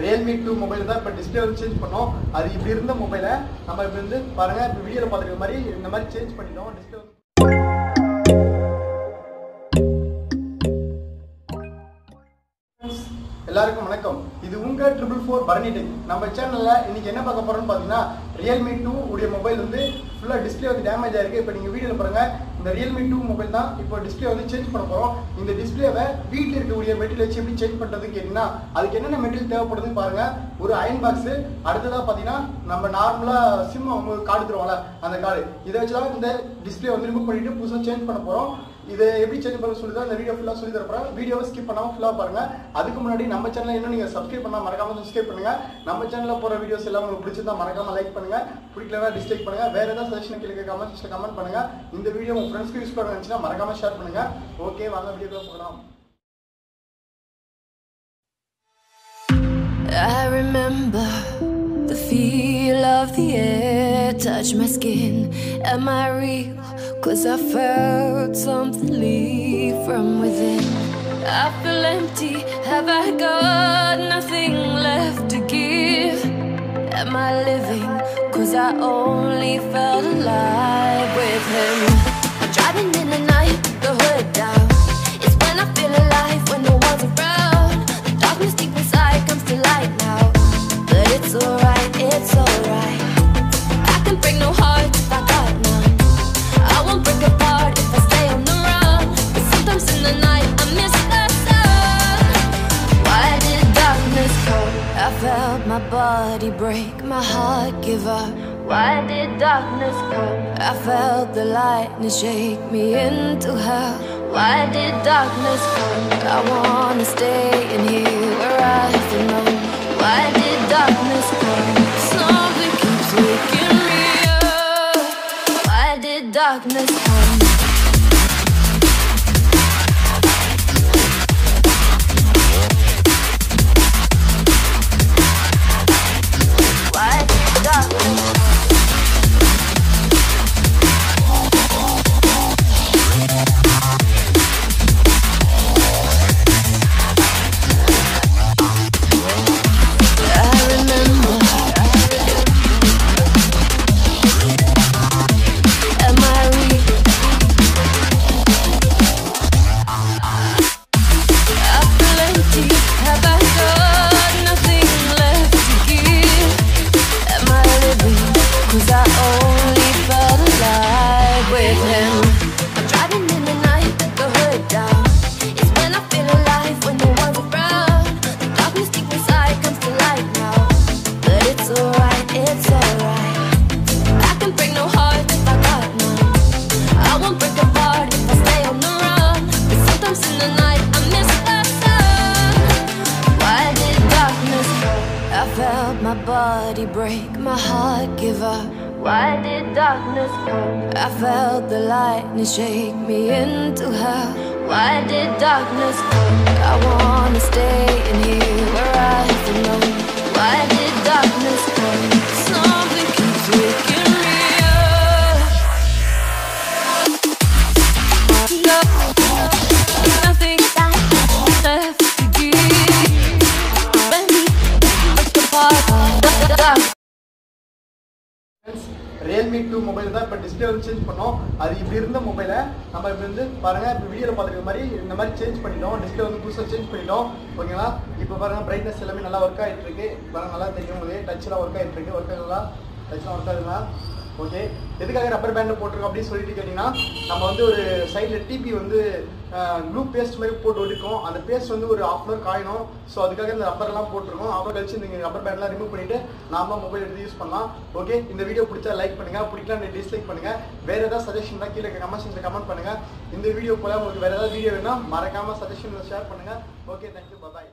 Realme 2 mobile தான் இப்ப display வந்து சேஞ்ச் பண்ணோம். அது இப்படி இருந்த மொபைலை நம்ம இப்ப வந்து பாருங்க இப்ப வீடியோல பாத்துக்கிற மாதிரி இந்த மாதிரி சேஞ்ச் பண்ணிட்டோம். டிஸ்ப்ளே எல்லாருக்கும் வணக்கம். இது உங்க 444 பரணி டெக். நம்ம சேனல்ல இன்னைக்கு என்ன பார்க்க போறோம்னு பாத்தீங்கன்னா Realme 2 உடைய மொபைல் வந்து ஃபுல்லா டிஸ்ப்ளே வந்து டேமேஜ் ஆயிருக்கு. இப்போ நீங்க வீடியோல பாருங்க இந்த Realme 2 மொபைல் தான் இப்போ டிஸ்ப்ளே வந்து சேஞ்ச் பண்ண போறோம். இந்த டிஸ்ப்ளேவை வீட்ல இருக்கக்கூடிய மெட்டீரியல் வச்சு எப்படி சேஞ்ச் பண்றதுன்னு கேட்டீங்கன்னா அதுக்கு என்னென்ன மெட்டீரியல் தேவைப்படுதுன்னு பாருங்க. ஒரு அயன் பாக்ஸ், அடுத்ததா பாத்தீங்கன்னா நம்ம நார்மலா சிம் அவங்க கார்டு தருவாங்கல அந்த கார்டு, இதை வச்சுதான் இந்த டிஸ்ப்ளே வந்து ரிமூவ் பண்ணிட்டு புதுசா சேஞ்ச் பண்ண போறோம். இதை எப்படி சேஞ்ச் பண்ண சொல்லி தான் இந்த வீடியோ ஃபுல்லா சொல்லி தரப்போறேன். வீடியோவை ஸ்கிப் பண்ணாம ஃபுல்லா பாருங்க. அதுக்கு முன்னாடி நம்ம சேனலை இன்னும் நீங்க சப்ஸ்கிரைப் பண்ணா மறக்காம சப்ஸ்கிரைப் பண்ணுங்க. நம்ம சேனல்ல போற வீடியோஸ் எல்லாம் உங்களுக்கு பிடிச்சிருந்தா மறக்காம லைக் பண்ணுங்க, பிடிக்கலனா டிஸ்லைக் பண்ணுங்க. வேற ஏதாவது சஜஷன் கீழே கமெண்ட்ஸ்ல கமெண்ட் பண்ணுங்க. இந்த வீடியோ உங்க ஃப்ரெண்ட்ஸ்க்கு யூஸ் பண்ண நினைச்சா மறக்காம ஷேர் பண்ணுங்க. ஓகே, வாங்க வீடியோக்குள்ள போகலாம். I remember the feel of the air touch my skin. Am I real? 'Cause I felt something leave from within. I feel empty. Have I got nothing left to give? Am I living? 'Cause I only felt alive with him. I'm driving in the night, the hood down. It's when I feel alive, when no one's around. The darkness deep inside comes to light now. But it's alright, it's alright. I can break no heart if I got none. I won't break apart if I stay on the run. But sometimes in the night I miss the sun. Why did darkness come? I felt my body break, my heart give up. Why did darkness come? I felt the lightning shake me into hell. Why did darkness come? I wanna stay in here where I belong. Why did darkness come? Something keeps waking me up. Why did darkness come? Why did darkness come? My body break, my heart give up. Why did darkness come? I felt the lightning shake me into hell. Why did darkness come? I wanna stay in here where I belong. Why did darkness come? Something keeps waking me up. Nothing left to give. When we break apart. Realme 2 mobile தான் இப்போ display வந்து change பண்ணோம். அது இப்படி இருந்த மொபைலை நம்ம இப்போ வந்து பாருங்க இப்போ வீடியோவில் பார்த்துக்கிற மாதிரி இந்த மாதிரி சேஞ்ச் பண்ணிட்டோம். டிஸ்ப்ளே வந்து புதுசாக சேஞ்ச் பண்ணிட்டோம். ஓகேங்களா, இப்போ பாருங்க பிரைட்னஸ் எல்லாமே நல்லா ஒர்க் ஆகிட்டு இருக்கு. பாருங்க நல்லா தெரியும் உங்களுக்கு. டச்லாம் ஒர்க் ஆகிட்டு இருக்கு. ஒர்க் ஆகுங்களா? டச்லாம் ஒர்க் ஆகுங்களா? ஓகே, எதுக்காக ரப்பர் பேண்ட் போட்டிருக்கோம் அப்படின்னு சொல்லிட்டு கேட்டிங்கன்னா நம்ம வந்து ஒரு சைடில் டிபி வந்து ப்ளூ பேஸ்ட் மாதிரி போட்டு ஒட்டிருக்கோம். அந்த பேஸ்ட் வந்து ஒரு 1/2 hour காயணும். ஸோ அதுக்காக இந்த ரப்பர்லாம் போட்டிருக்கோம். அப்புறம் கழிச்சு இந்த ரப்பர் பேண்ட்லாம் ரிமூவ் பண்ணிட்டு நாம மொபைல் எடுத்து யூஸ் பண்ணலாம். ஓகே, இந்த வீடியோ பிடிச்சா லைக் பண்ணுங்க, பிடிக்கலாம் டிஸ்லைக் பண்ணுங்க. வேற ஏதாவது சஜஷன் தான் கீழே கமெண்ட்ஸில் கமெண்ட் பண்ணுங்க. இந்த வீடியோ போல உங்களுக்கு வேற ஏதாவது வீடியோ வேணா மறக்காம சஜஷன் ஷேர் பண்ணுங்க. ஓகே, தேங்க்யூ, பாய்.